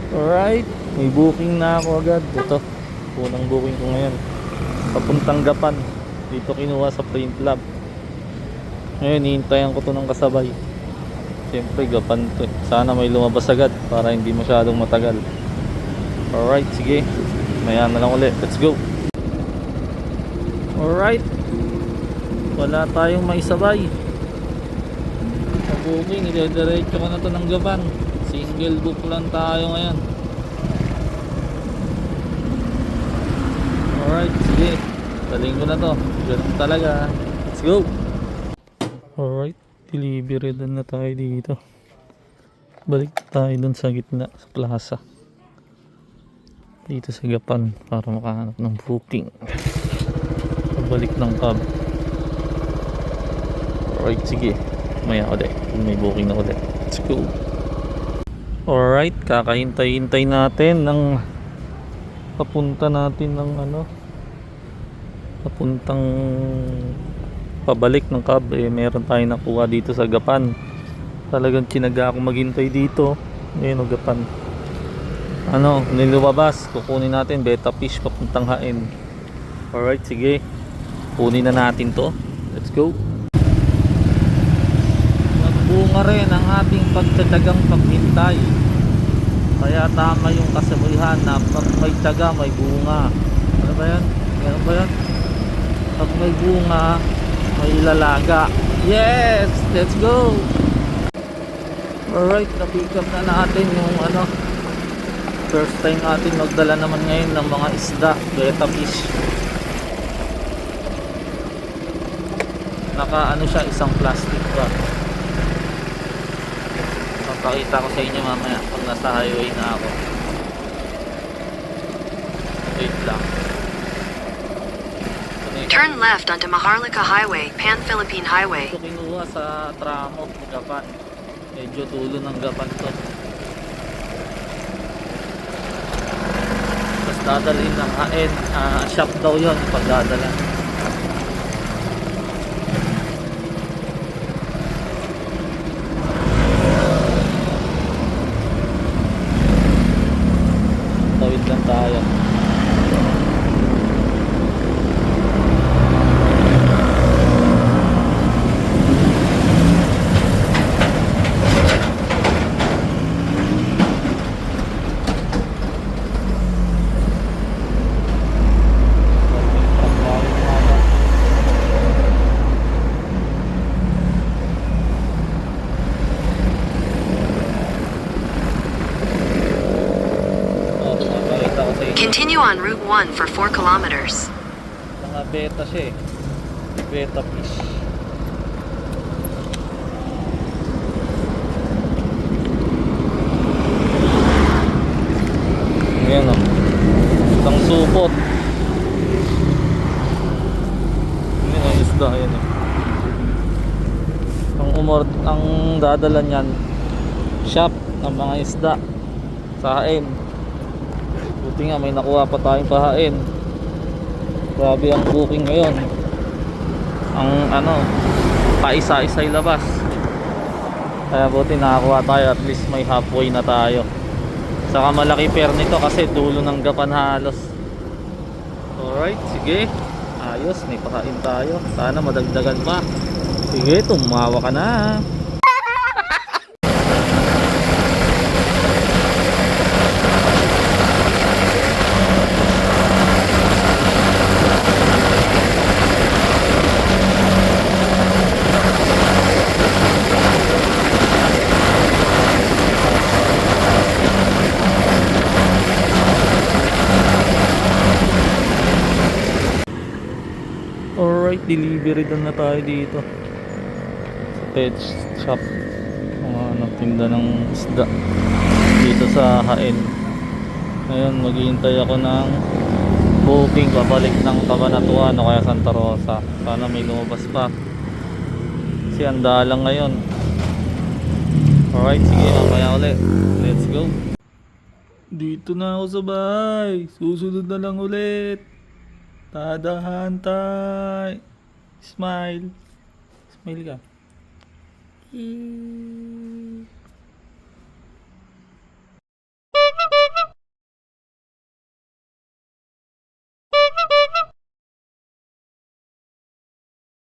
Alright, may booking na ako agad. Ito, unang booking ko ngayon. Papuntang Gapan. Dito kinuha sa Print Lab. Ngayon, hihintayan ko to ng kasabay. Siyempre, Gapan to. Sana may lumabas agad para hindi masyadong matagal. Alright, sige. Maya na lang ulit. Let's go. Alright. Wala tayong maisabay. Sa booking, idediretso ko na to ng Gapan. Single book lang tayo ngayon. Alright, sige. Taling ko na to. Ganun talaga. Let's go. Alright, delivery done na tayo dito. Balik tayo dun sa gitna, sa plaza. Dito sa Gapan para makahanap ng booking. Pabalik ng cab. Alright, sige. Maya ulit. May booking na ulit. Let's go. Alright, kakahintay-hintay natin ng papunta natin ng papuntang pabalik ng cab. Meron tayong nakuha dito sa Gapan. Talagang tinaga ako maghintay dito. Ngayon Gapan. Nilumabas. Kukunin natin betta fish papuntang Hain. Alright, sige. Kunin na natin to. Let's go. Nagbunga rin ang ating pagtatagang paghintay. Kaya tama yung kasabihan na pag may tiyaga may bunga. Ano ba yan? Ganun ba yan? Pag may bunga may lalaga. Yes! Let's go! Alright, na-pick up na natin yung first time natin magdala naman ngayon ng mga isda, betta fish. Naka siya, isang plastic bag. Pakita ko sa inyo mamaya pag nasa highway na ako. Wait lang. Turn left onto Maharlika Highway, Pan-Philippine Highway. Ito kinuha sa tramo, Gapan. Medyo tulo ng Gapan to. Tapos dadalhin ng Hain. Shop daw yun pag dadala. Tawid lang tayo. Continue on Route 1 for 4 kilometers. Mga betta siya betta fish. Ayan isang supot. Ayan ang isda. Ayan ang dadala niyan shop ng mga isda sa Hain. Buti nga may nakuha pa tayong pahain. Grabe ang booking ngayon. Ang paisa-isay labas. Kaya buti nakakuha tayo, at least may halfway na tayo. Saka malaki pair nito kasi dulo ng Gapan halos. Alright, sige. Ayos, may pahain tayo. Sana madagdagan pa. Sige, tumawa ka na. Alright, delivery doon na tayo dito sa pet shop. Mga tinda ng isda dito sa Hain. Ngayon maghihintay ako ng booking pabalik ng Cabanatuan o kaya Santa Rosa. Sana may lumabas pa kasi handa lang ngayon. Alright, sige, mamaya ulit. Let's go. Dito na ako sa bahay. Susunod na lang ulit. Tadahantay. Smile. Smile ka.